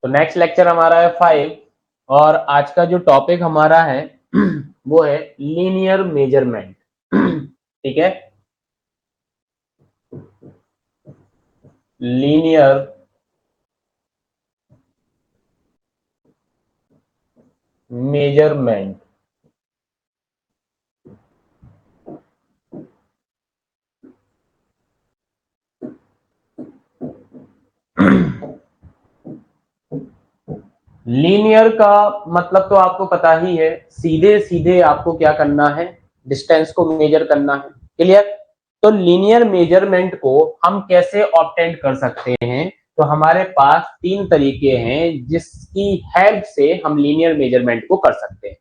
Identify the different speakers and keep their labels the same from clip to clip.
Speaker 1: तो next lecture हमारा है 5 और आज का जो टॉपिक हमारा है वो है लीनियर मेजरमेंट। ठीक है, लीनियर मेजरमेंट। लीनियर का मतलब तो आपको पता ही है, सीधे सीधे आपको क्या करना है, डिस्टेंस को मेजर करना है। क्लियर? तो लीनियर मेजरमेंट को हम कैसे ऑब्टेन कर सकते हैं? तो हमारे पास तीन तरीके हैं जिसकी हेल्प से हम लीनियर मेजरमेंट को कर सकते हैं।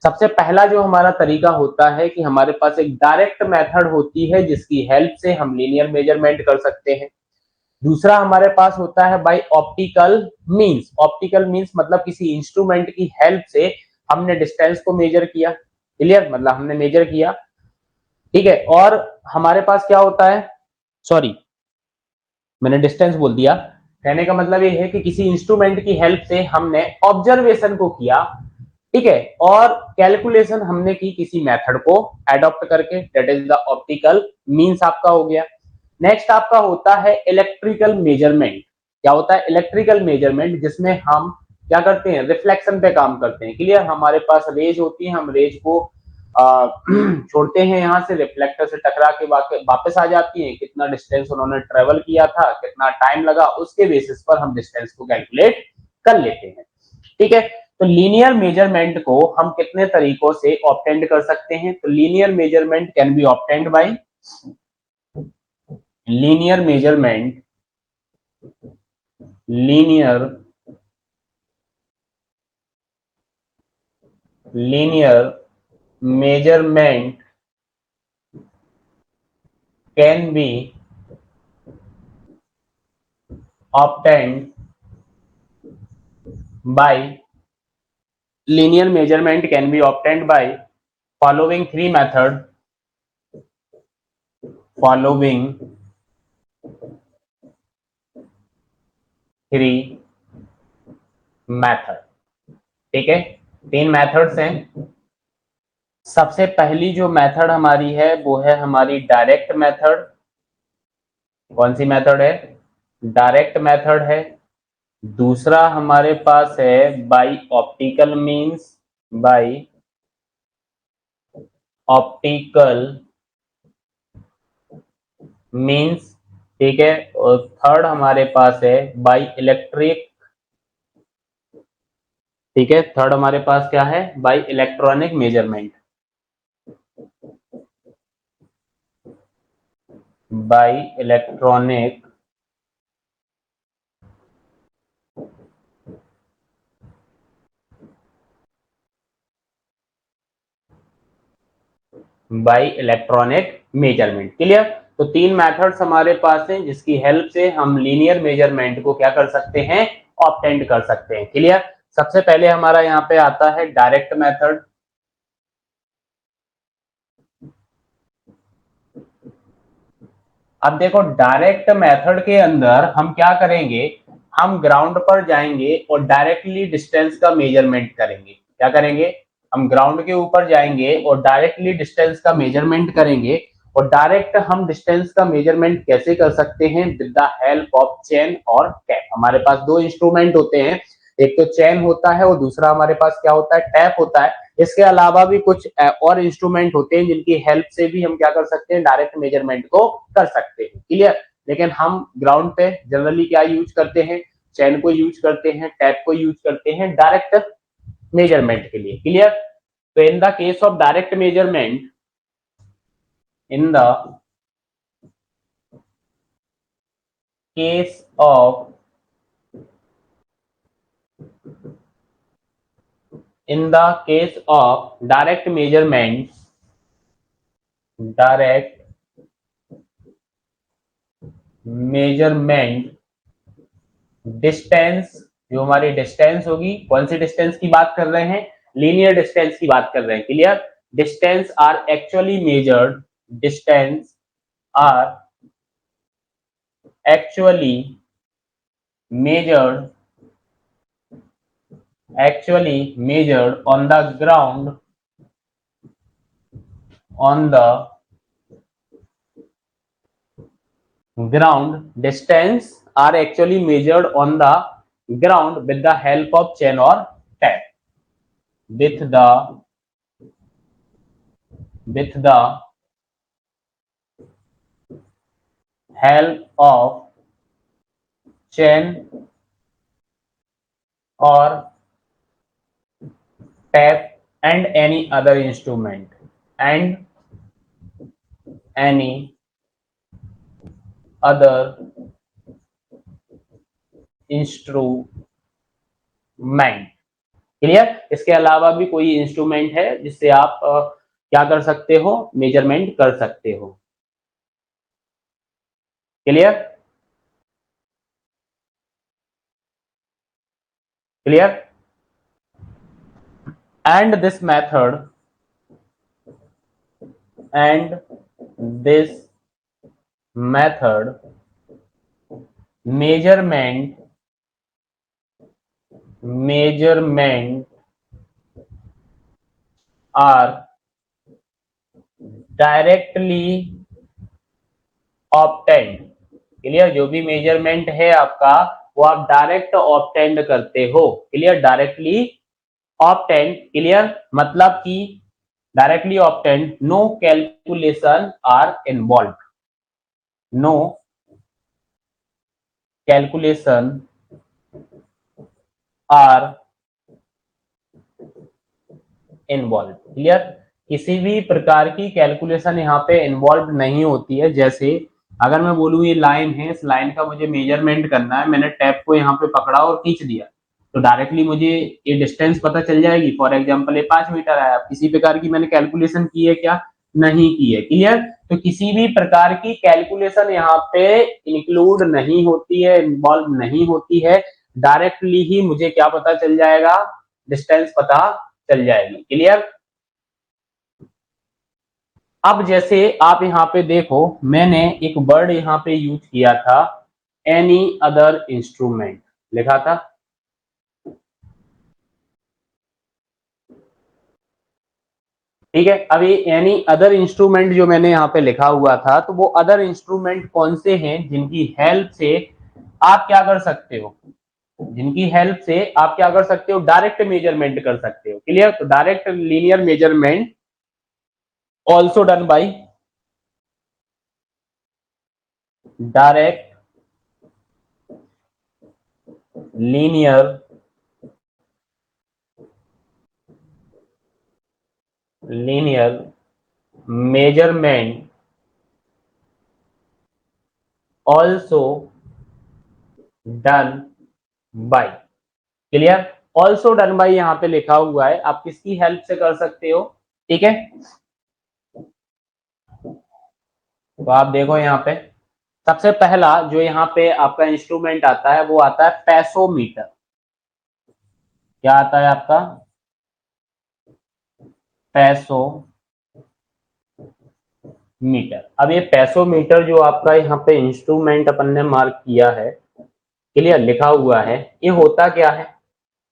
Speaker 1: सबसे पहला जो हमारा तरीका होता है कि हमारे पास एक डायरेक्ट मेथड होती है जिसकी हेल्प से हम लीनियर मेजरमेंट कर सकते हैं। दूसरा हमारे पास होता है by optical means. Optical means मतलब किसी इंस्ट्रूमेंट की हेल्प से हमने डिस्टेंस को मेजर किया। क्लियर? मतलब हमने मेजर किया। ठीक है, और हमारे पास क्या होता है, सॉरी मैंने डिस्टेंस बोल दिया। कहने का मतलब ये है कि किसी इंस्ट्रूमेंट की हेल्प से हमने ऑब्जर्वेशन को किया, ठीक है, और कैलकुलेशन हमने की किसी मेथड को एडॉप्ट करके, that is the optical means आपका हो गया। नेक्स्ट आपका होता है इलेक्ट्रिकल मेजरमेंट। क्या होता है इलेक्ट्रिकल मेजरमेंट? जिसमें हम क्या करते हैं, रिफ्लेक्शन पे काम करते हैं। क्लियर? हमारे पास रेज होती है, हम रेज को छोड़ते हैं, यहां से रिफ्लेक्टर से टकरा के वापस आ जाती है, कितना डिस्टेंस उन्होंने ट्रेवल किया था, कितना टाइम लगा, उसके बेसिस पर हम डिस्टेंस को कैलकुलेट कर लेते हैं। ठीक है, तो लीनियर मेजरमेंट को हम कितने तरीकों से ऑब्टेंड कर सकते हैं? तो linear measurement can be obtained bye linear measurement, linear linear measurement can be obtained by linear measurement can be obtained by following three method, following three method। ठीक है, तीन मेथड्स हैं। सबसे पहली जो मेथड हमारी है वो है हमारी डायरेक्ट मेथड। कौन सी मेथड है? डायरेक्ट मेथड है। दूसरा हमारे पास है by optical means, by optical means. ठीक है, और थर्ड हमारे पास है बाय इलेक्ट्रिक। ठीक है, थर्ड हमारे पास क्या है? Bye electronic measurement, bye electronic bye electronic measurement. Clear? तो तीन मेथड्स हमारे पास हैं जिसकी हेल्प से हम लीनियर मेजरमेंट को क्या कर सकते हैं, ऑब्टेंड कर सकते हैं। क्लियर? सबसे पहले हमारा यहाँ पे आता है डायरेक्ट मेथड। अब देखो, डायरेक्ट मेथड के अंदर हम क्या करेंगे, हम ग्राउंड पर जाएंगे और डायरेक्टली डिस्टेंस का मेजरमेंट करेंगे। क्या करेंगे? हम ग्राउंड के ऊपर जाएंगे और डायरेक्टली डिस्टेंस का मेजरमेंट करेंगे। और डायरेक्ट हम डिस्टेंस का मेजरमेंट कैसे कर सकते हैं? With the help of chain और टैप। हमारे पास दो इंस्ट्रूमेंट होते हैं, एक तो चेन होता है और दूसरा हमारे पास क्या होता है, टैप होता है। इसके अलावा भी कुछ और इंस्ट्रूमेंट होते हैं जिनकी हेल्प से भी हम क्या कर सकते हैं, डायरेक्ट मेजरमेंट को कर सकते हैं। क्लियर? लेकिन हम ग्राउंड पे जनरली क्या यूज करते हैं, चेन को यूज करते हैं, टैप को यूज करते हैं डायरेक्ट मेजरमेंट के लिए। क्लियर? तो in the case of direct measurement, in the case of in the case of direct measurement, direct measurement, distance, जो हमारी डिस्टेंस होगी, कौन सी डिस्टेंस की बात कर रहे हैं, लीनियर डिस्टेंस की बात कर रहे हैं। Clear? Distance are actually measured, distance are actually measured actually measured on the ground, on the ground distance are actually measured on the ground with the help of chain or tape, with the help of chain or tape and any other instrument, and any other instrument. Clear? इसके अलावा भी कोई instrument है जिससे आप क्या कर सकते हो, मेजरमेंट कर सकते हो। Clear? Clear? And this method measurement are directly obtained। Clear? जो भी मेजरमेंट है आपका वो आप डायरेक्ट ऑब्टेंड करते हो। क्लियर? Directly obtained. क्लियर? मतलब कि directly obtained, no calculation are involve, no calculation are involve. Clear? किसी भी प्रकार की कैलकुलेशन यहाँ पे इन्वॉल्व नहीं होती है। जैसे अगर मैं बोलूँ ये लाइन है, इस लाइन का मुझे मेजरमेंट करना है, मैंने टैप को यहाँ पे पकड़ा और खींच दिया तो डायरेक्टली मुझे ये डिस्टेंस पता चल जाएगी। फॉर एग्जांपल ये 5 मीटर आया, किसी प्रकार की मैंने कैलकुलेशन की है क्या? नहीं की है। क्लियर? तो किसी भी प्रकार की कैलकुलेशन यहाँ पे इंक्लूड नहीं होती है, इन्वॉल्व नहीं होती है। डायरेक्टली ही मुझे क्या पता चल जाएगा? डिस्टेंस पता चल जाएगी। क्लियर? अब जैसे आप यहाँ पे देखो, मैंने एक वर्ड यहाँ पे यूज किया था, एनी अदर इंस्ट्रूमेंट लिखा था। ठीक है? अभी एनी अदर इंस्ट्रूमेंट जो मैंने यहाँ पे लिखा हुआ था, तो वो अदर इंस्ट्रूमेंट कौन से हैं जिनकी हेल्प से आप क्या कर सकते हो, जिनकी हेल्प से आप क्या कर सकते हो? डायरेक्ट मेजरमेंट कर सकते हो। क्लियर? तो direct linear measurement also done by direct linear measurement also done by। Clear? Also done by यहाँ पे लिखा हुआ है, आप किसकी हेल्प से कर सकते हो। ठीक है? तो आप देखो यहाँ पे सबसे पहला जो यहाँ पे आपका इंस्ट्रूमेंट आता है वो आता है पेसोमीटर। क्या आता है आपका? पेसोमीटर। अब ये पेसोमीटर जो आपका यहाँ पे इंस्ट्रूमेंट अपन ने मार्क किया है, क्लियर, लिखा हुआ है, ये होता क्या है?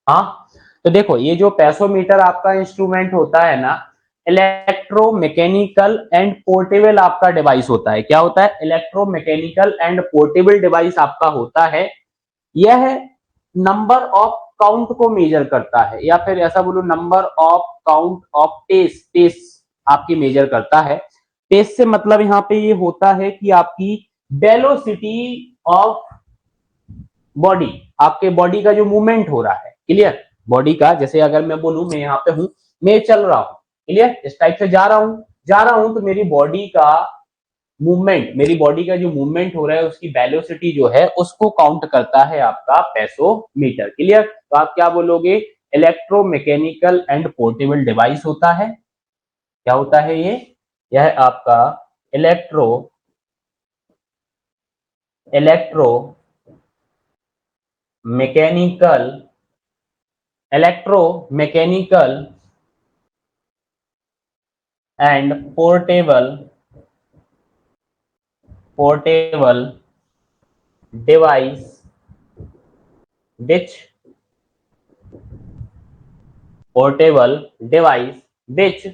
Speaker 1: हाँ, तो देखो ये जो पेसोमीटर आपका इंस्ट्रूमेंट होता है ना, इलेक्ट्रोमैकेनिकल एंड पोर्टेबल आपका डिवाइस होता है। क्या होता है? इलेक्ट्रोमैकेनिकल एंड पोर्टेबल डिवाइस आपका होता है। यह नंबर ऑफ काउंट को मेजर करता है, या फिर ऐसा बोलो नंबर ऑफ काउंट ऑफ टेस आपकी मेजर करता है। टेस से मतलब यहाँ पे ये होता है कि आपकी वेलोसिटी ऑफ बॉडी, आपके बॉडी का जो मूवमेंट हो रहा है। क्लियर? बॉडी का, जैसे अगर मैं बोलूं मैं यहाँ पे हूं, मैं चल रहा हूं, क्लियर, इस टाइप से जा रहा हूं तो मेरी बॉडी का मूवमेंट, मेरी बॉडी का जो मूवमेंट हो रहा है उसकी वेलोसिटी जो है उसको काउंट करता है आपका पेसोमीटर। क्लियर? तो आप क्या बोलोगे? इलेक्ट्रोमैकेनिकल एंड पोर्टेबल डिवाइस होता है। क्या होता है ये? यह आपका electro electro mechanical electromechanical and portable device which portable device which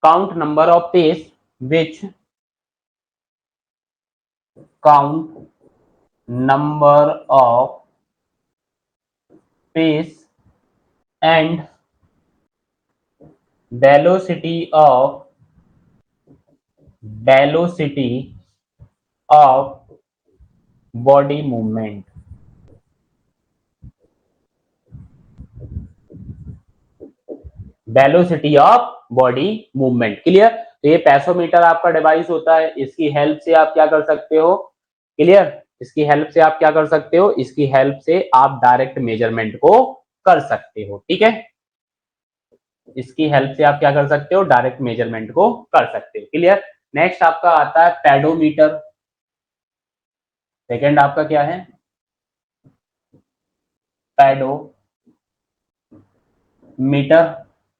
Speaker 1: count number of pace which count number of pace and velocity of body movement. Velocity of body movement. Clear. तो ये पैसोमीटर आपका डिवाइस होता है, इसकी help से आप क्या कर सकते हो। क्लियर। इसकी हेल्प से आप क्या कर सकते हो, इसकी हेल्प से आप डायरेक्ट मेजरमेंट को कर सकते हो। ठीक है, इसकी हेल्प से आप क्या कर सकते हो, डायरेक्ट मेजरमेंट को कर सकते हो। क्लियर। नेक्स्ट आपका आता है पेडोमीटर। सेकेंड आपका क्या है, पेडोमीटर।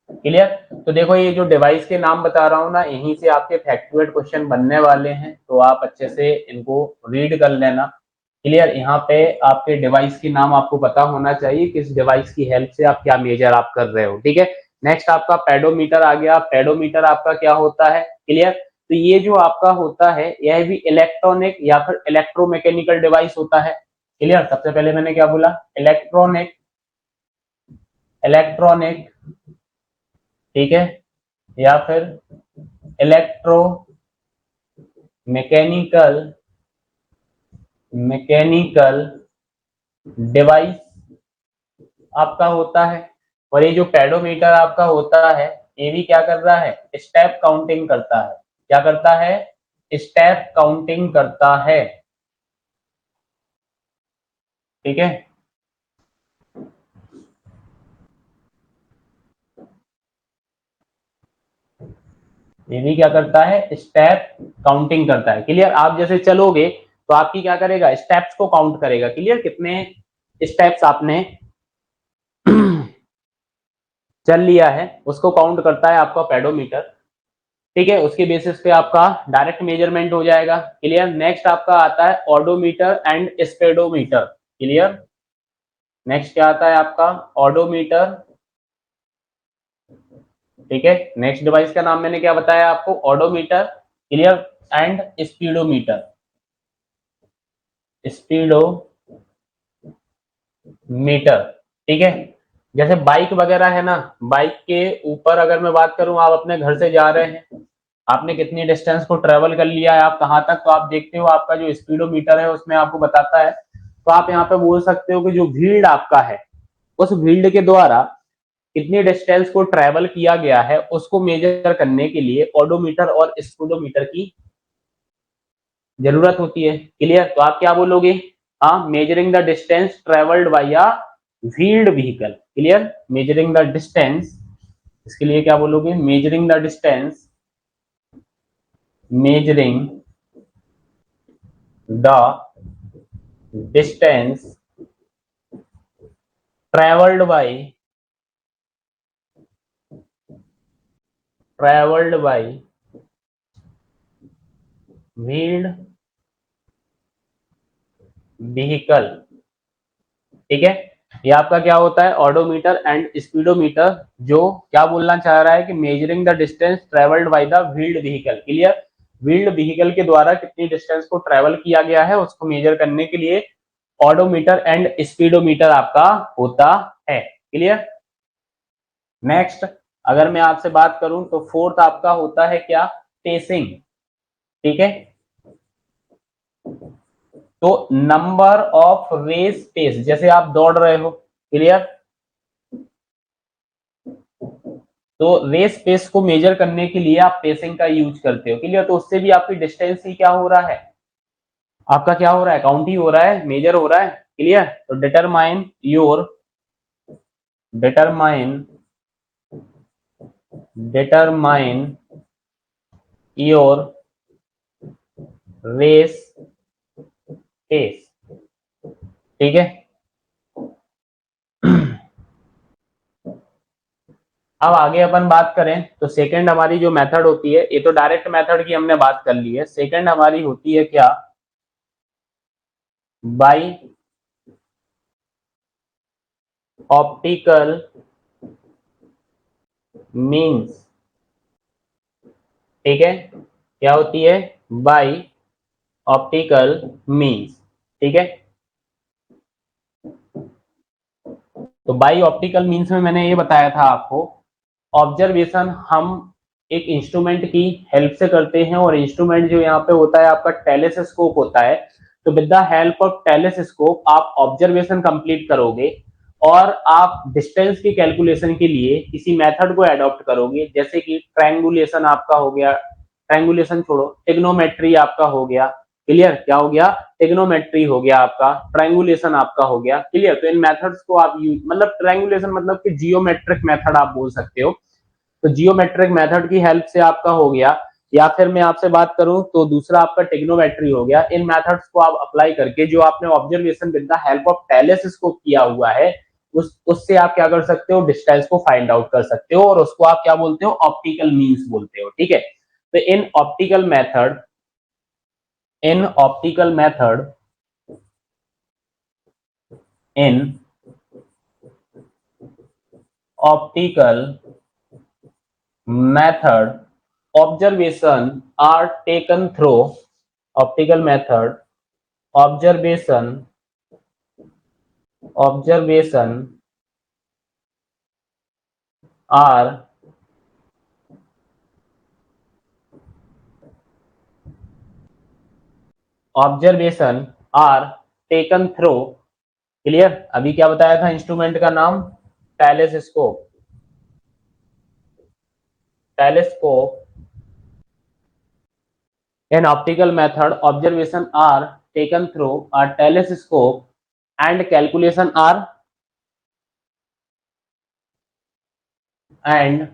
Speaker 1: क्लियर। तो देखो ये जो डिवाइस के नाम बता रहा हूं ना, यहीं से आपके फैक्टुएट क्वेश्चन बनने वाले हैं, तो आप अच्छे से इनको रीड कर लेना। क्लियर। यहाँ पे आपके डिवाइस के नाम आपको पता होना चाहिए, किस डिवाइस की हेल्प से आप क्या मेजर आप कर रहे हो। ठीक है। नेक्स्ट आपका पेडोमीटर आ गया। पेडोमीटर आपका क्या होता है। क्लियर। तो ये जो आपका होता है, यह भी इलेक्ट्रॉनिक या फिर इलेक्ट्रोमैकेनिकल डिवाइस होता है। क्लियर। सबसे पहले मैंने क्या बोला, इलेक्ट्रॉनिक, इलेक्ट्रॉनिक, ठीक है, या फिर इलेक्ट्रो मैकेनिकल, मैकेनिकल डिवाइस आपका होता है। और ये जो पेडोमीटर आपका होता है, ये भी क्या कर रहा है, स्टेप काउंटिंग करता है। क्या करता है, स्टेप काउंटिंग करता है। ठीक है। ये भी क्या करता है, स्टेप काउंटिंग करता है। क्लियर। आप जैसे चलोगे तो आपकी क्या करेगा, स्टेप्स को काउंट करेगा। क्लियर। कितने स्टेप्स आपने चल लिया है उसको काउंट करता है आपका पेडोमीटर। ठीक है। उसके बेसिस पे आपका डायरेक्ट मेजरमेंट हो जाएगा। क्लियर। नेक्स्ट आपका आता है ऑडोमीटर एंड स्पेडोमीटर। क्लियर। नेक्स्ट क्या आता है आपका, ऑडोमीटर। ठीक है। नेक्स्ट डिवाइस का नाम मैंने क्या बताया आपको, odometer. Clear. And speedometer, speedometer. ठीक है। जैसे बाइक वगैरह है ना, बाइक के ऊपर अगर मैं बात करूं, आप अपने घर से जा रहे हैं, आपने कितनी डिस्टेंस को ट्रेवल कर लिया है, आप कहां तक, तो आप देखते हो आपका जो स्पीडोमीटर है उसमें आपको बताता है। तो आप यहाँ पे बोल सकते हो कि जो व्हील आपका है, उस व्हील के द्वारा कितनी डिस्टेंस को ट्रेवल किया गया है उसको मेजर करने के लिए ऑडोमीटर और स्पीडोमीटर की जरूरत होती है। क्लियर। तो आप क्या बोलोगे, हाँ, measuring the distance travelled by a wheeled vehicle. Clear. Measuring the distance, इसके लिए क्या बोलोगे, measuring the distance, measuring the distance travelled by wheeled vehicle. ठीक है। ये आपका क्या होता है, ऑडोमीटर एंड स्पीडोमीटर, जो क्या बोलना चाह रहा है कि measuring the distance travelled by the wheeled vehicle. Clear. Wheeled vehicle के द्वारा कितनी डिस्टेंस को ट्रेवल किया गया है उसको मेजर करने के लिए ऑडोमीटर एंड स्पीडोमीटर आपका होता है। क्लियर। नेक्स्ट अगर मैं आपसे बात करूं तो फोर्थ आपका होता है क्या, पेसिंग। ठीक है। तो नंबर ऑफ रेस पेस, जैसे आप दौड़ रहे हो। क्लियर। तो रेस पेस को मेजर करने के लिए आप पेसिंग का यूज करते हो। क्लियर। तो उससे भी आपकी डिस्टेंस ही क्या हो रहा है, आपका क्या हो रहा है, काउंट ही हो रहा है, मेजर हो रहा है। क्लियर। तो determine determine your race pace. ठीक है। अब आगे अपन बात करें तो सेकंड हमारी जो मेथड होती है, ये तो डायरेक्ट मेथड की हमने बात कर ली है। सेकंड हमारी होती है क्या, बाई ऑप्टिकल मीन्स, ठीक है, क्या होती है, बाई ऑप्टिकल मीन्स, ठीक है। तो बाई ऑप्टिकल मीन्स में मैंने ये बताया था आपको, ऑब्जर्वेशन हम एक इंस्ट्रूमेंट की हेल्प से करते हैं, और इंस्ट्रूमेंट जो यहाँ पे होता है आपका टेलीस्कोप होता है। तो with the help of telescope आप ऑब्जर्वेशन कंप्लीट करोगे, और आप डिस्टेंस की कैलकुलेशन के लिए किसी मेथड को एडॉप्ट करोगे, जैसे कि ट्रायंगुलेशन आपका हो गया, ट्रायंगुलेशन छोड़ो, टिग्नोमेट्री आपका हो गया, क्लियर, क्या हो गया, टिग्नोमेट्री हो गया आपका, ट्रायंगुलेशन आपका हो गया, क्लियर। तो इन मेथड्स को आप यूज, मतलब ट्रायंगुलेशन मतलब कि जियोमेट्रिक मेथड आप बोल सकते हो, तो जियोमेट्रिक मेथड की हेल्प से आपका हो गया, या फिर मैं आपसे बात करूं तो दूसरा आपका टिग्नोमेट्री हो गया। इन मेथड्स को आप अप्लाई करके जो आपने observation with the help of telescope किया हुआ है, उससे आप क्या कर सकते हो, डिस्टेंस को फाइंड आउट कर सकते हो, और उसको आप क्या बोलते हो, ऑप्टिकल मीन्स बोलते हो, ठीक है। तो in optical method, in optical method, in optical method observation are taken through optical method observation are observation are taken through, clear. अभी क्या बताया था इंस्ट्रूमेंट का नाम, telescope, telescope. In optical method observation are taken through a telescope and and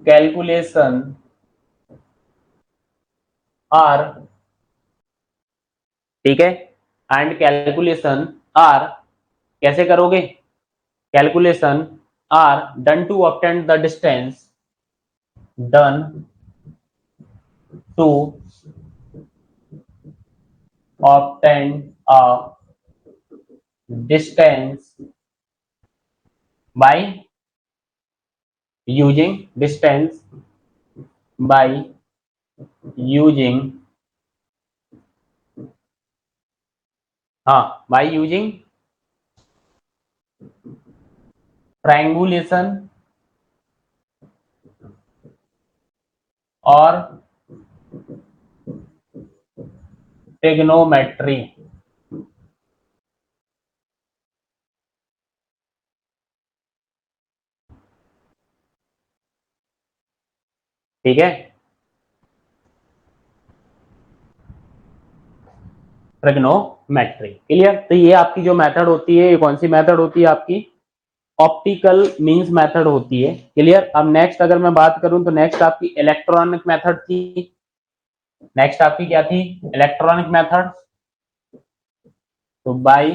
Speaker 1: calculation are, ठीक है, and calculation are, कैसे करोगे, calculation are done to obtain the distance, done to obtain a distance by using distance, by using, हाँ, by using triangulation और trigonometry, ठीक है, trigonometry, clear. तो ये आपकी जो मेथड होती है, ये कौन सी मेथड होती है आपकी, ऑप्टिकल मींस मेथड होती है, क्लियर। अब नेक्स्ट अगर मैं बात करूं तो नेक्स्ट आपकी इलेक्ट्रॉनिक मेथड थी, नेक्स्ट आपकी क्या थी, इलेक्ट्रॉनिक मेथड। तो बाय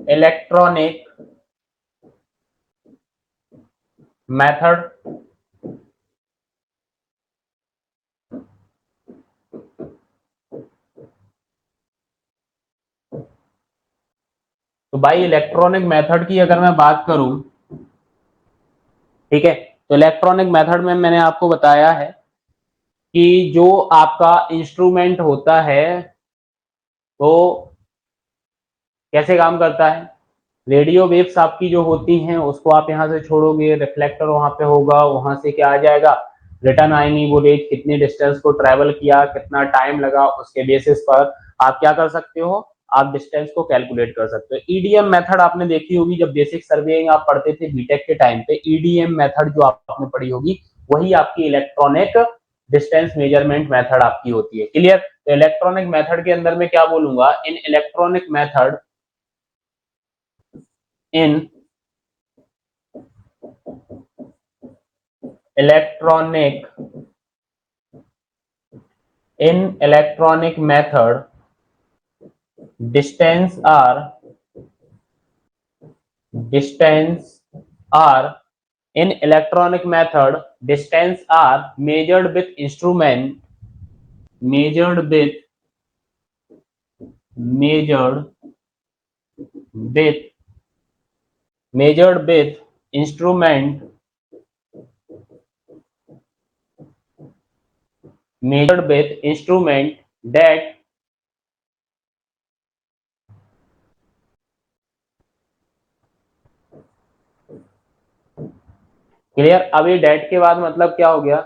Speaker 1: इलेक्ट्रॉनिक मेथड तो बाय इलेक्ट्रॉनिक मेथड की अगर मैं बात करूं, ठीक है, तो इलेक्ट्रॉनिक मेथड में मैंने आपको बताया है कि जो आपका इंस्ट्रूमेंट होता है वो कैसे काम करता है, रेडियो वेव्स आपकी जो होती हैं उसको आप यहाँ से छोड़ोगे, रिफ्लेक्टर वहां पे होगा, वहां से क्या आ जाएगा, रिटर्न आएंगी वो रेज, कितनी डिस्टेंस को ट्रेवल किया, कितना टाइम लगा, उसके बेसिस पर आप क्या कर सकते हो, आप डिस्टेंस को कैलकुलेट कर सकते हो। ईडीएम मेथड आपने देखी होगी, जब बेसिक सर्वेइंग आप पढ़ते थे बीटेक के टाइम पे, ईडीएम मेथड जो आपने पढ़ी होगी वही आपकी इलेक्ट्रॉनिक डिस्टेंस मेजरमेंट मेथड आपकी होती है, क्लियर। तो इलेक्ट्रॉनिक मेथड के अंदर में क्या बोलूंगा, इन electronic method, in electronic in electronic method distance are in electronic method distance are measured with instrument, measured with measured with instrument that clear. अब ये डेट के बाद मतलब क्या हो गया,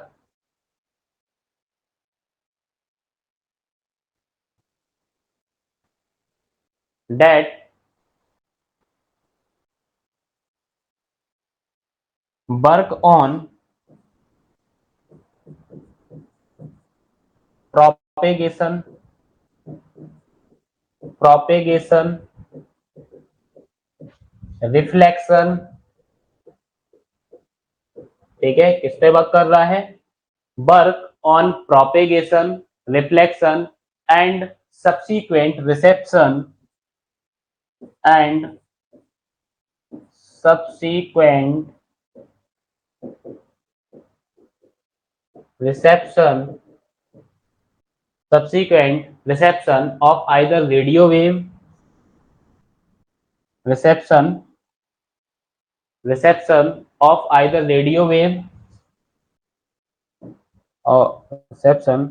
Speaker 1: that work on propagation reflection, ठीक है, किस पे वर्क कर रहा है, work on propagation, reflection and subsequent reception and subsequent reception of either radio wave reception of either radio wave or reception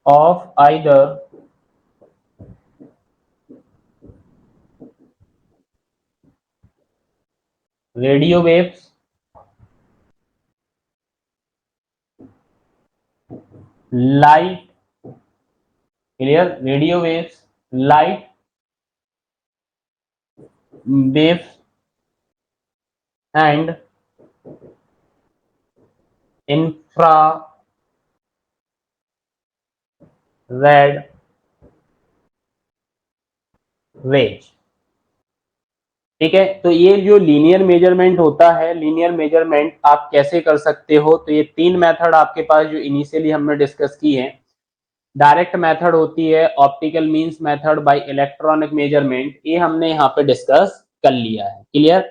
Speaker 1: of either radio waves, light, clear, radio waves, light waves and infrared waves, ठीक है। तो ये जो linear measurement होता है, linear measurement आप कैसे कर सकते हो, तो ये तीन मेथड आपके पास जो इनिशियली हमने डिस्कस की है। डायरेक्ट मेथड होती है, optical means method by electronic measurement, ये हमने यहाँ पे डिस्कस कर लिया है, क्लियर।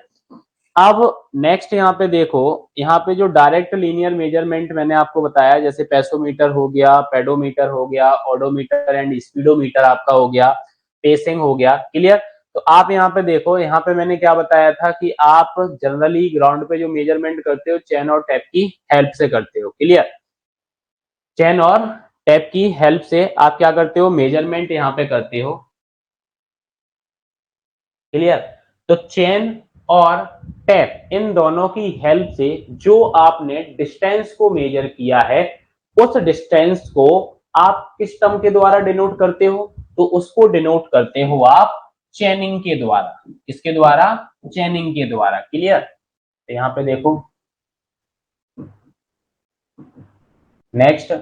Speaker 1: अब नेक्स्ट यहाँ पे देखो, यहाँ पे जो डायरेक्ट लीनियर मेजरमेंट मैंने आपको बताया, जैसे पेसोमीटर हो गया, पेडोमीटर हो गया, ओडोमीटर एंड स्पीडोमीटर आपका हो गया, पेसिंग हो गया, क्लियर। तो आप यहाँ पे देखो, यहाँ पे मैंने क्या बताया था कि आप जनरली ग्राउंड पे जो मेजरमेंट करते हो चेन और टैप की हेल्प से करते हो, क्लियर। चेन और टैप की हेल्प से आप क्या करते हो, मेजरमेंट यहाँ पे करते हो, क्लियर। तो चेन और टैप इन दोनों की हेल्प से जो आपने डिस्टेंस को मेजर किया है, उस डिस्टेंस को आप किस टर्म के द्वारा डिनोट करते हो, तो उसको डिनोट करते हो आप चेनिंग के द्वारा। किसके द्वारा, चेनिंग के द्वारा, क्लियर। तो यहाँ पे देखो, नेक्स्ट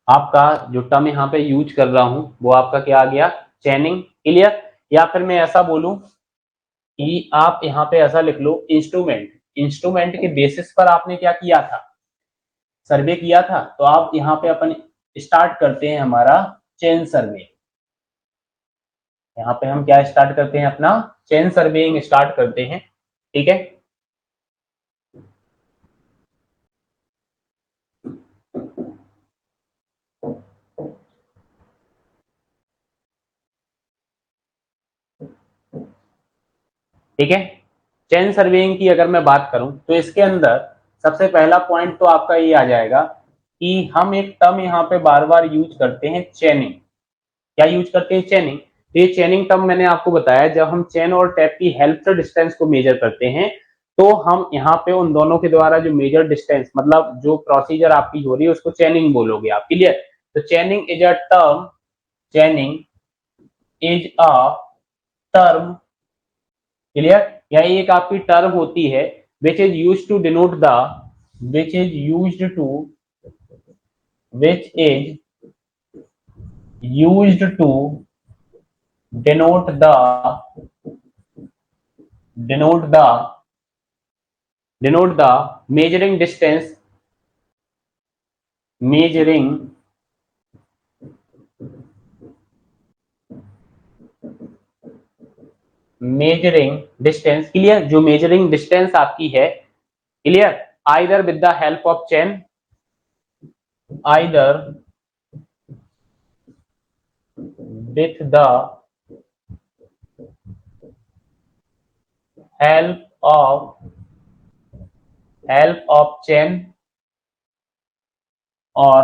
Speaker 1: आपका जो टर्म यहाँ पे यूज कर रहा हूं वो आपका क्या आ गया, चेनिंग, क्लियर। या फिर मैं ऐसा बोलूं कि आप यहाँ पे ऐसा लिख लो, इंस्ट्रूमेंट के बेसिस पर आपने क्या किया था, सर्वे किया था। तो आप यहाँ पे अपन स्टार्ट करते हैं हमारा चेन सर्वे। यहाँ पे हम क्या स्टार्ट करते हैं, अपना चेन सर्वेइंग स्टार्ट करते हैं, ठीक है। ठीक है, चेन सर्वेइंग की अगर मैं बात करूं तो इसके अंदर सबसे पहला पॉइंट तो आपका ये आ जाएगा कि हम एक टर्म यहाँ पे बार बार यूज करते हैं, चेनिंग। क्या यूज करते हैं, चेनिंग। तो ये चेनिंग टर्म मैंने आपको बताया, जब हम चेन और टैप की हेल्प से डिस्टेंस को मेजर करते हैं, तो हम यहाँ पे उन दोनों के द्वारा जो मेजर डिस्टेंस, मतलब जो प्रोसीजर आपकी हो रही है, उसको चेनिंग बोलोगे आप, क्लियर। तो chaining is a term, chaining is a term, clear. या एक आपकी टर्म होती है which is use to denote the, which is use to, which is use to denote the denote the denote the measuring distance, measuring distance, clear. जो measuring distance आपकी है, clear, either with the help of chain, either with the help of chain or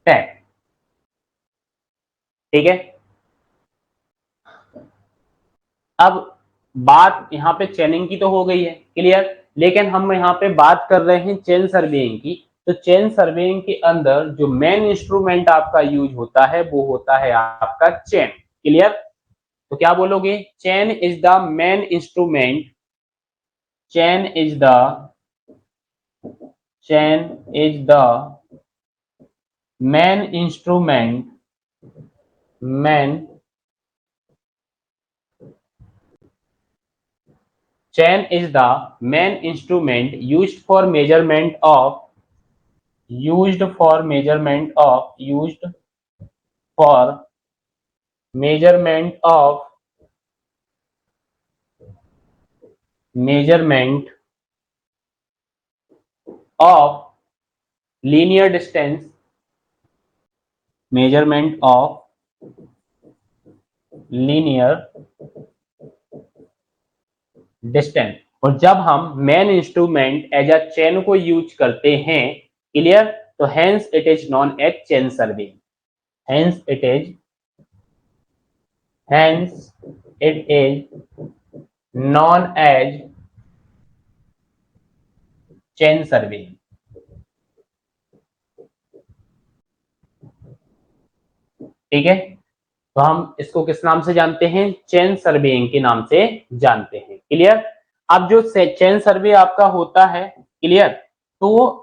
Speaker 1: tag। ठीक है, अब बात यहाँ पे चेनिंग की तो हो गई है, क्लियर। लेकिन हम यहाँ पे बात कर रहे हैं चेन सर्वेइंग की। तो चेन सर्वेइंग के अंदर जो मेन इंस्ट्रूमेंट आपका यूज होता है वो होता है आपका चेन, क्लियर। तो क्या बोलोगे, chain is the main instrument, chain is the main instrument, main chain is the main instrument used for measurement of used for measurement of linear distance, measurement of linear distance। और जब हम main instrument as a chain को use करते हैं, clear, तो hence it is known as chain survey, hence it is known as chain survey. ठीक है, तो हम इसको किस नाम से जानते हैं, चेन सर्वेइंग के नाम से जानते हैं, क्लियर। अब जो चेन सर्वे आपका होता है, क्लियर, तो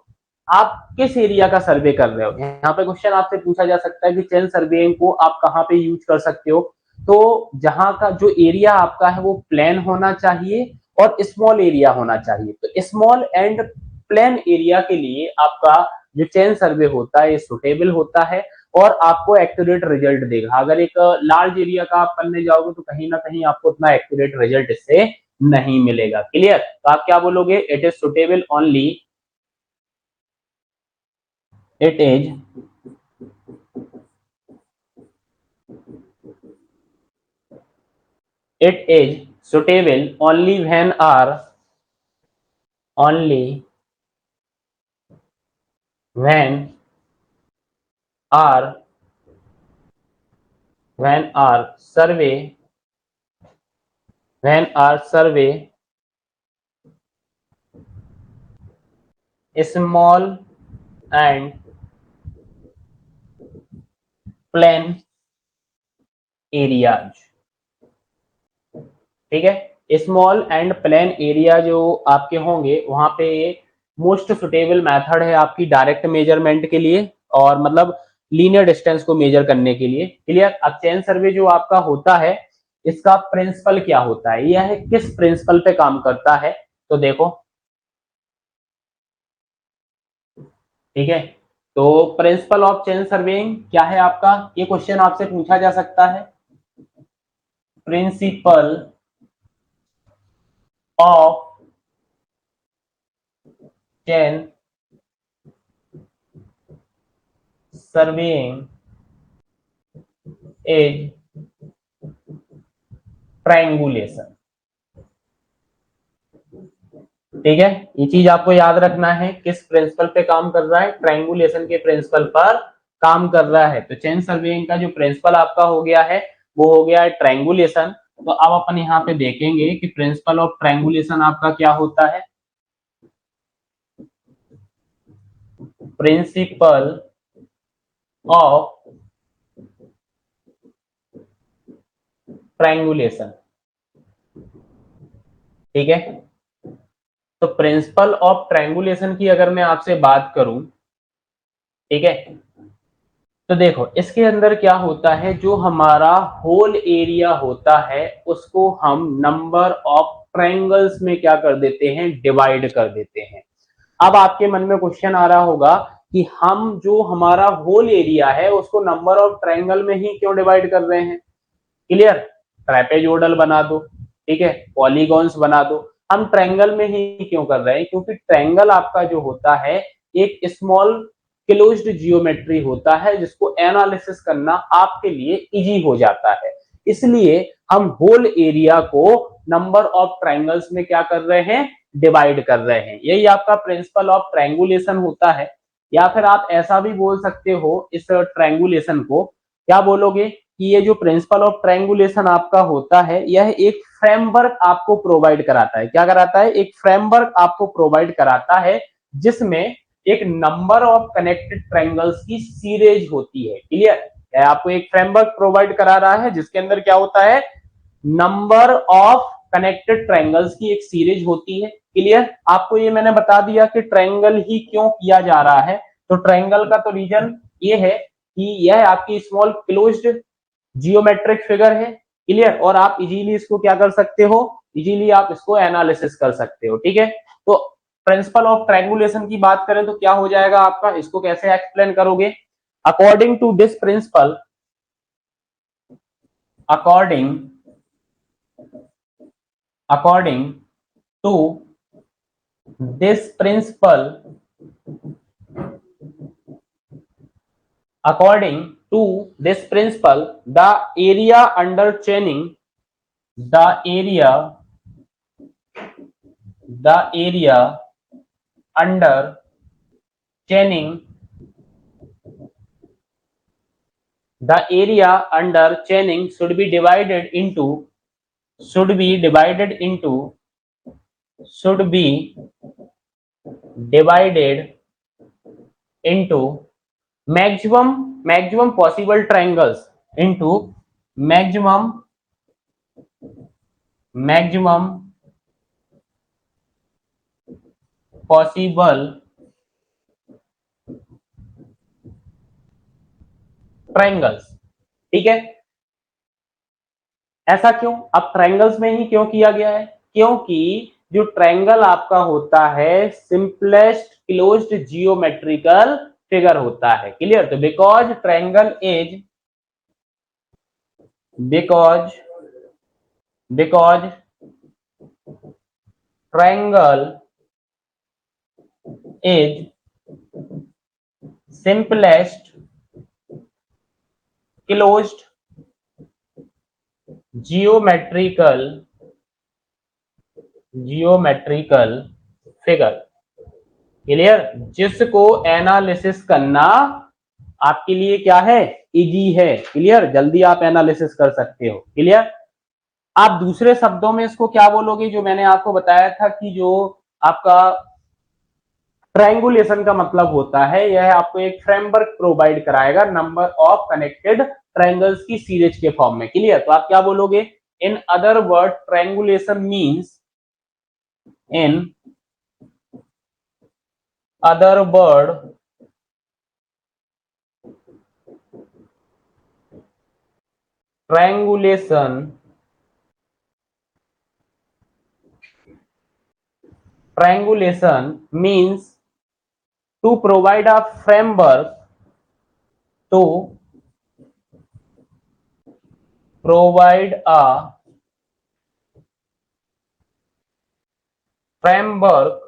Speaker 1: आप किस एरिया का सर्वे कर रहे हो। यहाँ पे क्वेश्चन आपसे पूछा जा सकता है कि चेन सर्वेइंग को आप कहाँ पे यूज कर सकते हो। तो जहां का जो एरिया आपका है वो प्लेन होना चाहिए और स्मॉल एरिया होना चाहिए। तो स्मॉल एंड प्लेन एरिया के लिए आपका जो चेन सर्वे होता है सुटेबल होता है और आपको एक्यूरेट रिजल्ट देगा। अगर एक लार्ज एरिया का आप करने जाओगे तो कहीं ना कहीं आपको उतना एक्यूरेट रिजल्ट इससे नहीं मिलेगा, क्लियर। तो आप क्या बोलोगे, it is suitable only, it is suitable only when are survey small and plain areas। ठीक है, स्मॉल एंड प्लेन एरिया जो आपके होंगे वहां पे मोस्ट सुटेबल मेथड है आपकी डायरेक्ट मेजरमेंट के लिए और मतलब लीनियर डिस्टेंस को मेजर करने के लिए, क्लियर। अब चेन सर्वे जो आपका होता है इसका प्रिंसिपल क्या होता है, यह किस प्रिंसिपल पे काम करता है, तो देखो, ठीक है। तो प्रिंसिपल ऑफ चेन सर्वेइंग क्या है आपका, ये क्वेश्चन आपसे पूछा जा सकता है। Principle of chain surveying is triangulation. ठीक है, ये चीज आपको याद रखना है, किस प्रिंसिपल पे काम कर रहा है, ट्रायंगुलेशन के प्रिंसिपल पर काम कर रहा है। तो चेन सर्वेइंग का जो प्रिंसिपल आपका हो गया है वो हो गया है ट्रायंगुलेशन। तो अब अपन यहाँ पे देखेंगे कि प्रिंसिपल ऑफ ट्रायंगुलेशन आपका क्या होता है। प्रिंसिपल ऑफ ट्रायंगुलेशन, ठीक है। तो प्रिंसिपल ऑफ ट्रायंगुलेशन की अगर मैं आपसे बात करूं, ठीक है, तो देखो इसके अंदर क्या होता है, जो हमारा होल एरिया होता है उसको हम नंबर ऑफ ट्रायंगल्स में क्या कर देते हैं, डिवाइड कर देते हैं। अब आपके मन में क्वेश्चन आ रहा होगा कि हम जो हमारा होल एरिया है उसको नंबर ऑफ ट्रायंगल में ही क्यों डिवाइड कर रहे हैं, क्लियर। ट्रापेजोइडल बना दो, ठीक है, पॉलीगॉन्स बना दो, हम ट्रायंगल में ही क्यों कर रहे हैं, क्योंकि ट्रायंगल आपका जो होता है एक स्मॉल क्लोज्ड जियोमेट्री होता है जिसको एनालिसिस करना आपके लिए इजी हो जाता है। इसलिए हम होल एरिया को नंबर ऑफ ट्रायंगल्स में क्या कर रहे हैं, डिवाइड कर रहे हैं। यही आपका प्रिंसिपल ऑफ ट्रायंगुलेशन होता है। या फिर आप ऐसा भी बोल सकते हो इस ट्रायंगुलेशन को, क्या बोलोगे कि ये जो प्रिंसिपल ऑफ ट्रायंगुलेशन आपका होता है यह एक फ्रेमवर्क आपको प्रोवाइड कराता है। क्या कराता है, एक फ्रेमवर्क आपको प्रोवाइड कराता है जिसमें एक नंबर ऑफ कनेक्टेड ट्रायंगल्स की सीरीज होती है। क्लियर है, आपको एक फ्रेमवर्क प्रोवाइड करा रहा है जिसके अंदर क्या होता है, नंबर ऑफ कनेक्टेड ट्रायंगल्स की एक सीरीज होती है। क्लियर, आपको ये मैंने बता दिया कि ट्रायंगल ही क्यों किया जा रहा है। तो ट्रायंगल का तो रीजन ये है कि यह आपकी स्मॉल क्लोज्ड जियोमेट्रिक फिगर है। क्लियर, और आप इजीली इसको क्या कर सकते हो, इजीली आप इसको एनालिसिस कर सकते हो। ठीक है, तो प्रिंसिपल ऑफ ट्रायंगुलेशन की बात करें तो क्या हो जाएगा आपका, इसको कैसे एक्सप्लेन करोगे, according to this principle, according to this principle, according to this principle, the area under chaining, the area under chaining, the area under chaining should be divided into maximum possible triangles into maximum possible triangles. ठीक है, ऐसा क्यों, अब triangles में ही क्यों किया गया है, क्योंकि जो ट्रायंगल आपका होता है सिंपलेस्ट क्लोज्ड जियोमेट्रिकल फिगर होता है। क्लियर, तो because triangle is simplest closed geometrical figure. Clear, जिसको एनालिसिस करना आपके लिए क्या है, इजी है। क्लियर, जल्दी आप एनालिसिस कर सकते हो। क्लियर, आप दूसरे शब्दों में इसको क्या बोलोगे, जो मैंने आपको बताया था कि जो आपका ट्रायंगुलेशन का मतलब होता है, यह आपको एक फ्रेमवर्क प्रोवाइड कराएगा नंबर ऑफ कनेक्टेड ट्रायंगल्स की सीरीज के फॉर्म में। क्लियर, तो आप क्या बोलोगे, in other word triangulation means, in other word triangulation means to provide a framework to provide a framework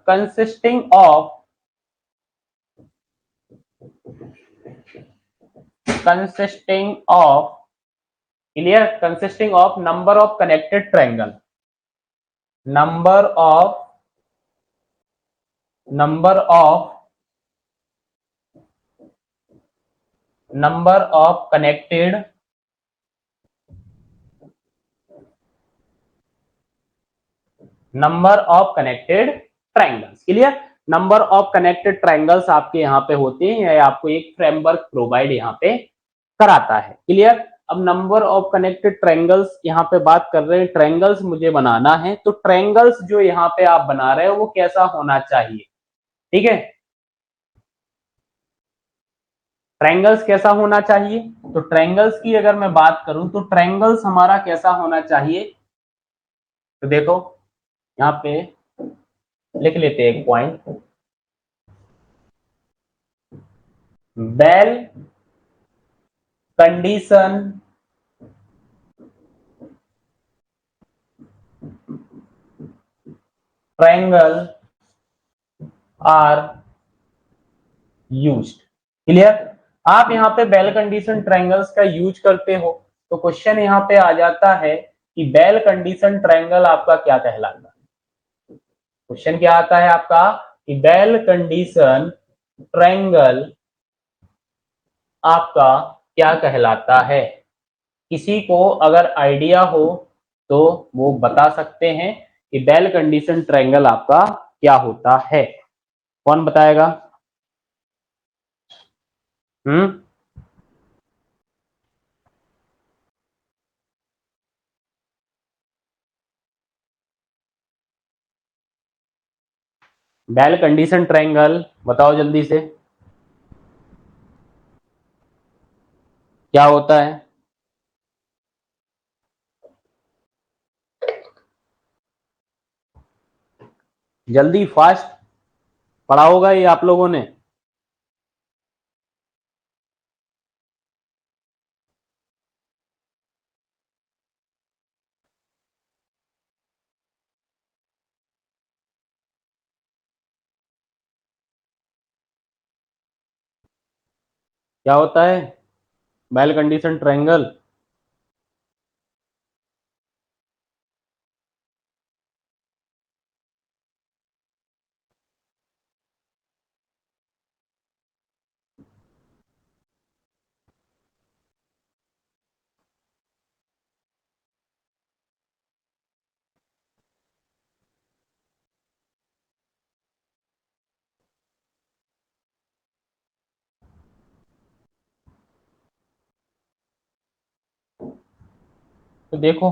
Speaker 1: consisting of number of connected triangle, number of connected triangles. Clear, number of connected triangles आपके यहाँ पे होते हैं, या आपको एक framework provide यहाँ पे कराता है। क्लियर, अब नंबर ऑफ कनेक्टेड ट्रायंगल्स यहाँ पे बात कर रहे हैं, ट्रायंगल्स मुझे बनाना है, तो ट्रायंगल्स जो यहाँ पे आप बना रहे हो वो कैसा होना चाहिए। ठीक है, ट्रायंगल्स कैसा होना चाहिए, तो ट्रायंगल्स की अगर मैं बात करूं तो ट्रायंगल्स हमारा कैसा होना चाहिए, तो देखो यहाँ पे लिख लेते हैं एक point, well condition triangle are used. Clear? आप यहाँ पे बेल कंडीशन ट्रायंगल्स का यूज करते हो तो क्वेश्चन यहाँ पे आ जाता है कि बेल कंडीशन ट्रायंगल आपका क्या कहलाता है। क्वेश्चन क्या आता है आपका कि बेल कंडीशन ट्रायंगल आपका क्या कहलाता है। किसी को अगर आइडिया हो तो वो बता सकते हैं कि बेल कंडीशन ट्रायंगल आपका क्या होता है। कौन बताएगा? हम्म, बेल कंडीशन ट्रायंगल बताओ जल्दी से क्या होता है। जल्दी फास्ट पढ़ा होगा ये आप लोगों ने। क्या होता है बेल कंडीशन ट्रायंगल? तो देखो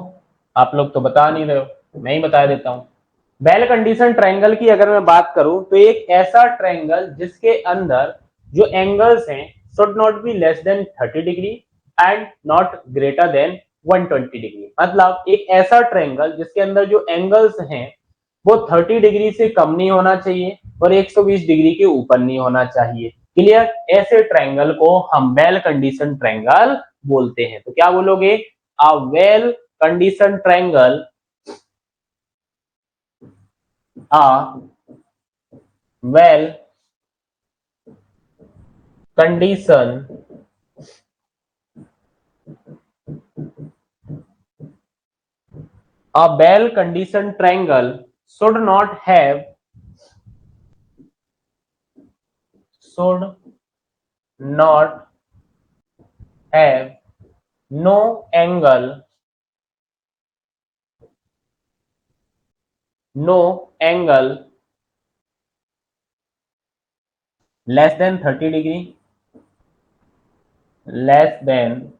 Speaker 1: आप लोग तो बता नहीं रहे हो, मैं ही बता देता हूं। बेल कंडीशन ट्रायंगल की अगर मैं बात करूं तो एक ऐसा ट्रायंगल जिसके अंदर जो एंगल्स हैं should not be less than 30 degree and not greater than 120 degree. मतलब एक ऐसा ट्रायंगल जिसके अंदर जो एंगल्स हैं वो 30 डिग्री से कम नहीं होना चाहिए और 120 डिग्री के ऊपर नहीं होना चाहिए। क्लियर? ऐसे ट्रायंगल को हम बेल कंडीशन ट्रायंगल बोलते हैं। तो क्या बोलोगे? A well condition triangle, a well condition a well conditioned triangle should not have no angle no angle less than 30 degree, less than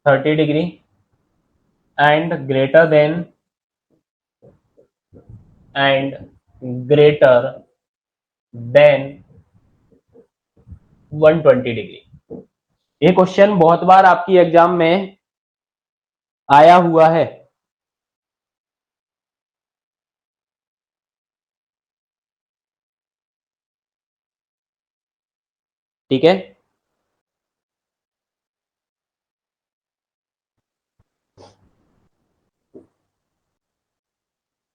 Speaker 1: 30 degree and and greater than 120 degree. ये question बहुत बार आपकी exam में आया हुआ है। ठीक है?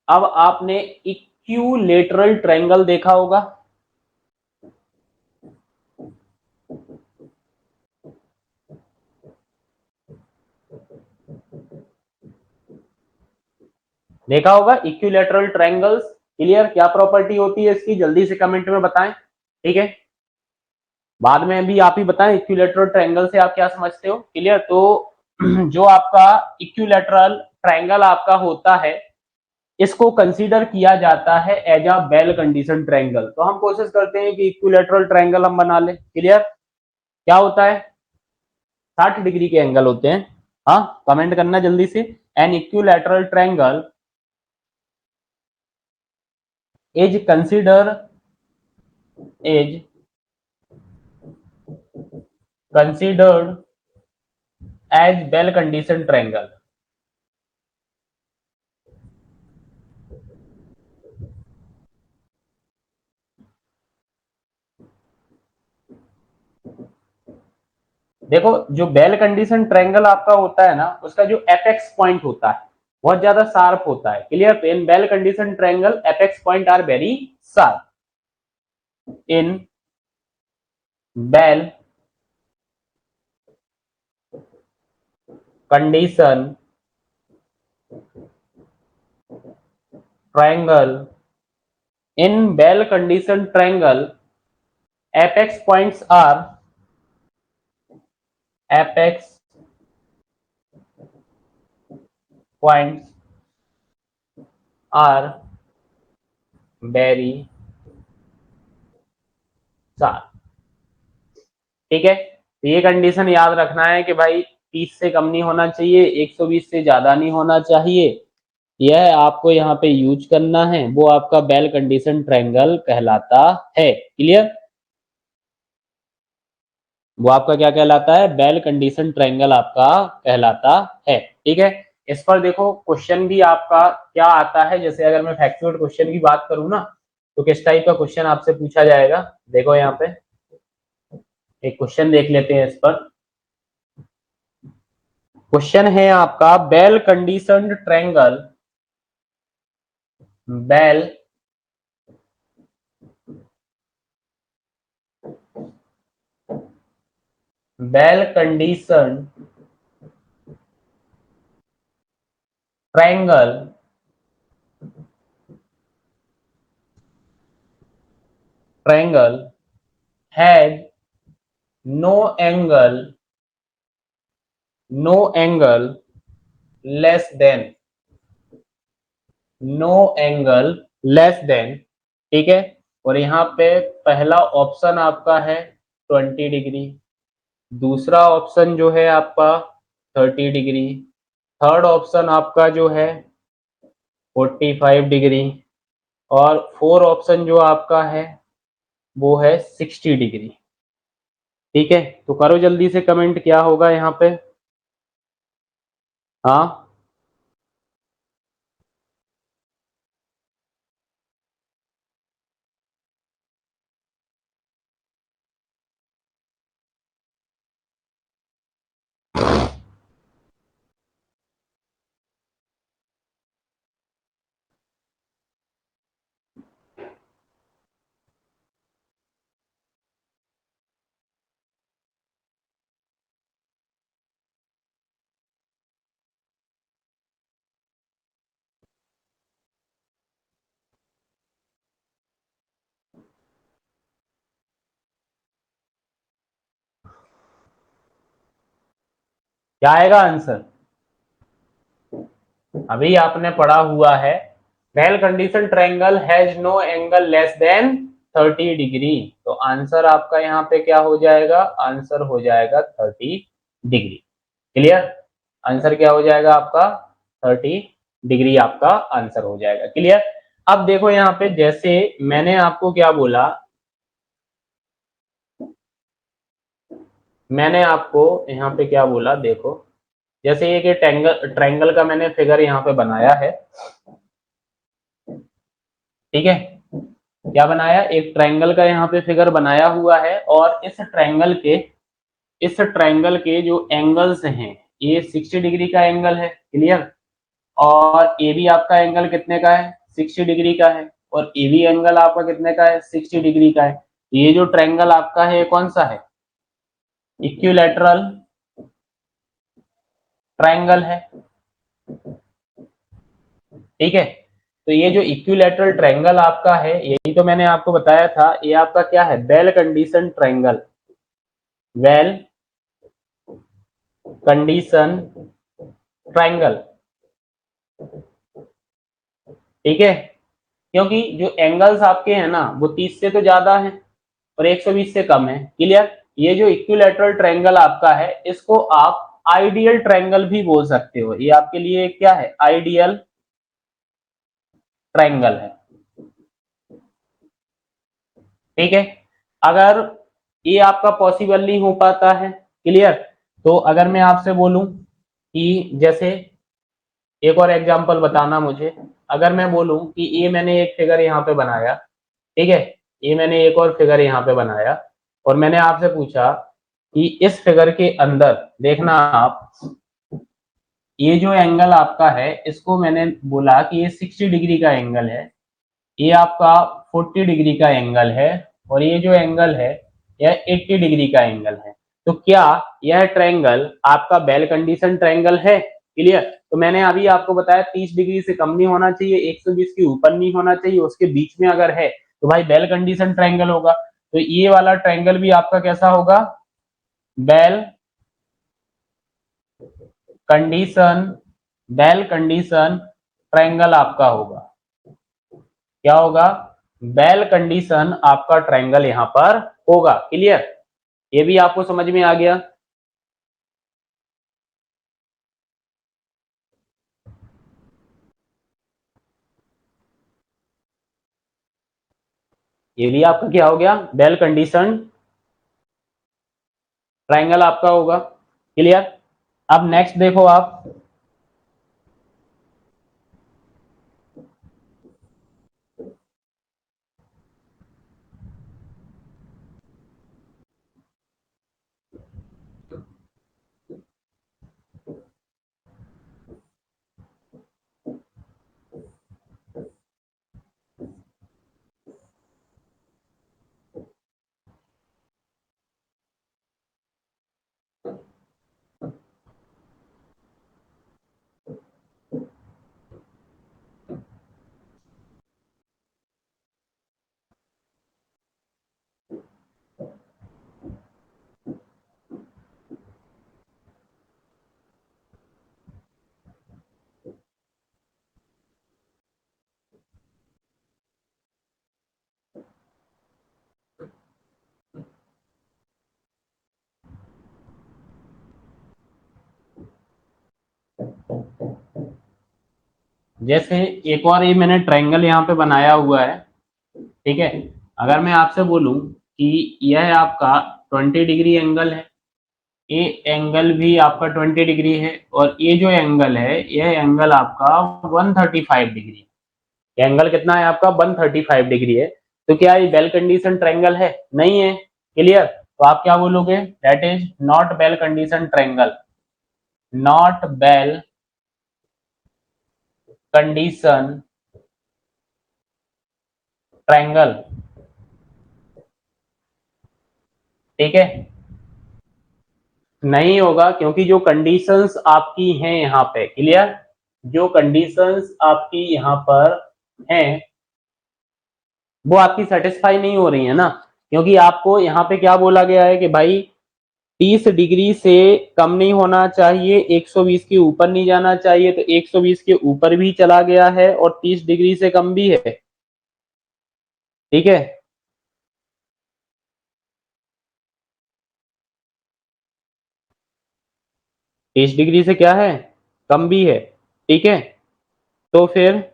Speaker 1: अब आपने इक्विलेटरल ट्रायंगल देखा होगा। देखा होगा इक्विलेटरल ट्रायंगल्स। क्लियर? क्या प्रॉपर्टी होती है इसकी जल्दी से कमेंट में बताएं। ठीक है? बाद में भी आप ही बताएं इक्विलेटरल ट्रायंगल से आप क्या समझते हो। क्लियर? तो जो आपका इक्विलेटरल ट्रायंगल आपका होता है इसको कंसीडर किया जाता है as a well condition triangle. तो हम कोशिश करते हैं कि इक्विलेटरल ट्रायंगल हम बना लें। क्लियर? क्या होता है? 60 डिग्री के एंगल होते हैं। हाँ, कमेंट करना जल्दी से। An equilateral triangle is is considered as well conditioned triangle। देखो जो बेल कंडीशन ट्रायंगल आपका होता है ना उसका जो एपेक्स पॉइंट होता है बहुत ज्यादा शार्प होता है। क्लियर? तो in well condition triangle apex point are very sharp. In well condition triangle, in well condition triangle apex points are very sharp। ठीक है, तो ये कंडीशन याद रखना है कि भाई 30 से कम नहीं होना चाहिए, 120 से ज्यादा नहीं होना चाहिए। यह आपको यहाँ पे यूज करना है, वो आपका बेल कंडीशन ट्रायंगल कहलाता है। क्लियर? वो आपका क्या कहलाता है? बेल कंडीशन ट्रायंगल आपका कहलाता है। ठीक है, इस पर देखो क्वेश्चन भी आपका क्या आता है। जैसे अगर मैं फैक्चुअल क्वेश्चन की बात करूं ना, तो किस टाइप का क्वेश्चन आपसे पूछा जाएगा। देखो यहाँ पे एक क्वेश्चन देख लेते हैं इस पर। क्वेश्चन है आपका well conditioned triangle, well well conditioned triangle has no angle less than ठीक है। और यहाँ पे पहला ऑप्शन आपका है 20 डिग्री, दूसरा ऑप्शन जो है आपका 30 डिग्री, थर्ड ऑप्शन आपका जो है 45 डिग्री, और फोर ऑप्शन जो आपका है वो है 60 डिग्री। ठीक है, तो करो जल्दी से कमेंट क्या होगा यहाँ पे। हाँ, क्या आएगा आंसर? अभी आपने पढ़ा हुआ है well condition triangle has no angle less than 30 degree. तो आंसर आपका यहाँ पे क्या हो जाएगा? आंसर हो जाएगा 30 डिग्री। क्लियर? आंसर क्या हो जाएगा आपका? 30 डिग्री आपका आंसर हो जाएगा। क्लियर? अब देखो यहाँ पे, जैसे मैंने आपको क्या बोला, मैंने आपको यहाँ पे क्या बोला, देखो जैसे ये ट्रायंगल का मैंने फिगर यहाँ पे बनाया है। ठीक है, क्या बनाया? एक ट्रायंगल का यहाँ पे फिगर बनाया हुआ है, और इस ट्रायंगल के जो एंगल्स हैं, ये 60 डिग्री का एंगल है। क्लियर? और ए बी आपका एंगल कितने का है? 60 डिग्री का है। और ए बी एंगल आपका कितने का है? 60 डिग्री का है। ये जो ट्रायंगल आपका है कौन सा है? इक्विलैटरल ट्रायंगल है। ठीक है, तो ये जो इक्विलैटरल ट्रायंगल आपका है, यही तो मैंने आपको बताया था, ये आपका क्या है? Well condition triangle, well condition triangle. ठीक है, क्योंकि जो एंगल्स आपके हैं ना, वो 30 से तो ज्यादा है और 120 से कम है। क्लियर? ये जो इक्विलैटरल ट्रायंगल आपका है, इसको आप आइडियल ट्रायंगल भी बोल सकते हो। ये आपके लिए क्या है? आइडियल ट्रायंगल है। ठीक है, अगर ये आपका पॉसिबल नहीं हो पाता है, क्लियर, तो अगर मैं आपसे बोलूं कि जैसे एक और एग्जांपल बताना मुझे, अगर मैं बोलूं कि ये मैंने एक फिगर यहाँ पे बनाया, ठीक है, ये मैंने एक और फिगर यहाँ पे बनाया, और मैंने आपसे पूछा कि इस फिगर के अंदर देखना आप, ये जो एंगल आपका है इसको मैंने बोला कि ये 60 डिग्री का एंगल है, ये आपका 40 डिग्री का एंगल है, और ये जो एंगल है यह 80 डिग्री का एंगल है। तो क्या यह ट्रायंगल आपका वेल कंडीशन ट्रायंगल है? क्लियर? तो मैंने अभी आपको बताया 30 डिग्री से कम नहीं होना चाहिए, 120 के ऊपर नहीं होना चाहिए, उसके बीच में अगर है तो भाई वेल कंडीशन ट्रायंगल होगा। तो ये वाला ट्रायंगल भी आपका कैसा होगा? Well condition, well condition triangle आपका होगा। क्या होगा? वेल कंडीशन आपका ट्रायंगल यहां पर होगा। क्लियर? ये भी आपको समझ में आ गया? ये भी आपका क्या हो गया? वेल कंडीशन ट्रायंगल आपका होगा। क्लियर? अब नेक्स्ट देखो आप, जैसे एक और ये मैंने ट्रायंगल यहाँ पे बनाया हुआ है। ठीक है? अगर मैं आपसे बोलूं कि यह आपका 20 डिग्री एंगल है, ये एंगल भी आपका 20 डिग्री है, और ये जो एंगल है यह एंगल आपका 135 डिग्री है। ये एंगल कितना है आपका? 135 डिग्री है। तो क्या ये वेल कंडीशन ट्रायंगल है? नहीं है। क्लियर? तो आप क्या बोलोगे? That is not well condition triangle, not well condition triangle. ठीक है? नहीं होगा, क्योंकि जो कंडीशंस आपकी हैं यहाँ पे, क्लियर, जो कंडीशंस आपकी यहाँ पर हैं वो आपकी सेटिस्फाई नहीं हो रही है ना। क्योंकि आपको यहाँ पे क्या बोला गया है कि भाई 30 डिग्री से कम नहीं होना चाहिए, 120 के ऊपर नहीं जाना चाहिए, तो 120 के ऊपर भी चला गया है और 30 डिग्री से कम भी है। ठीक है? 30 डिग्री से क्या है? कम भी है। ठीक है? तो फिर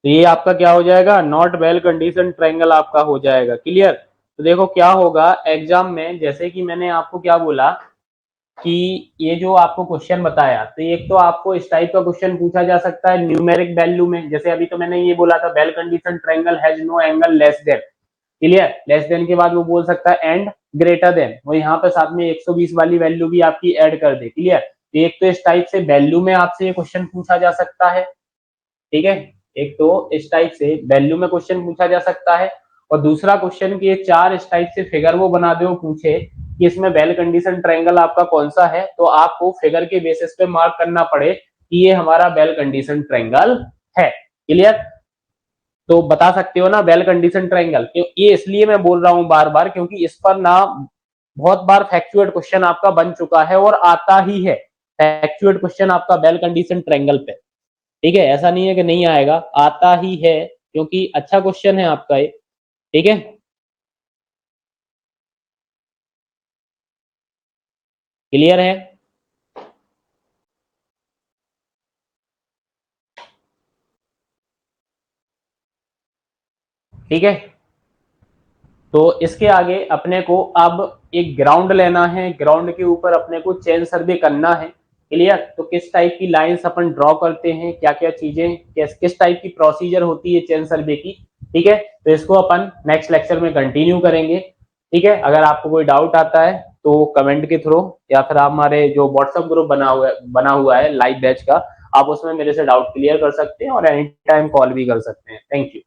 Speaker 1: तो ये आपका क्या हो जाएगा? नॉट वेल कंडीशन ट्रायंगल आपका हो जाएगा। क्लियर? तो देखो क्या होगा एग्जाम में, जैसे कि मैंने आपको क्या बोला कि ये जो आपको क्वेश्चन बताया, तो एक तो आपको इस टाइप का क्वेश्चन पूछा जा सकता है न्यूमेरिक वैल्यू में। जैसे अभी तो मैंने ये बोला था well condition triangle has no angle less than. Clear? Less than के बाद वो बोल सकता है एंड ग्रेटर देन, वो यहाँ पे साथ में 120 वाली वैल्यू भी आपकी ऐड कर दे। क्लियर? एक तो इस टाइप से वैल्यू में आपसे ये क्वेश्चन पूछा जा सकता है। ठीक है? एक तो इस टाइप से वैल्यू में क्वेश्चन पूछा जा सकता है, और दूसरा क्वेश्चन की 4 इस टाइप से फिगर वो बना दे, वो पूछे कि इसमें वेल कंडीशन ट्रायंगल आपका कौन सा है, तो आपको फिगर के बेसिस पे मार्क करना पड़े कि ये हमारा वेल कंडीशन ट्रायंगल है। क्लियर? तो बता सकते हो ना वेल कंडीशन ट्रायंगल। ये इसलिए मैं बोल रहा हूं बार बार, क्योंकि इस पर ना बहुत बार फैक्चुएट क्वेश्चन आपका बन चुका है और आता ही है फैक्चुएट क्वेश्चन आपका वेल कंडीशन ट्रायंगल पे। ठीक है? ऐसा नहीं है कि नहीं आएगा, आता ही है, क्योंकि अच्छा क्वेश्चन है आपका ये। ठीक है? क्लियर है? ठीक है? तो इसके आगे अपने को अब एक ग्राउंड लेना है, ग्राउंड के ऊपर अपने को चेन सर्वे करना है। क्लियर? तो किस टाइप की लाइंस अपन ड्रॉ करते हैं, क्या क्या चीजें, किस टाइप की प्रोसीजर होती है चेन सर्वे की। ठीक है? तो इसको अपन नेक्स्ट लेक्चर में कंटिन्यू करेंगे। ठीक है? अगर आपको कोई डाउट आता है तो कमेंट के थ्रू या फिर आप हमारे जो व्हाट्सएप ग्रुप बना हुआ है लाइव बैच का, आप उसमें मेरे से डाउट क्लियर कर सकते हैं और एनी टाइम कॉल भी कर सकते हैं। Thank you.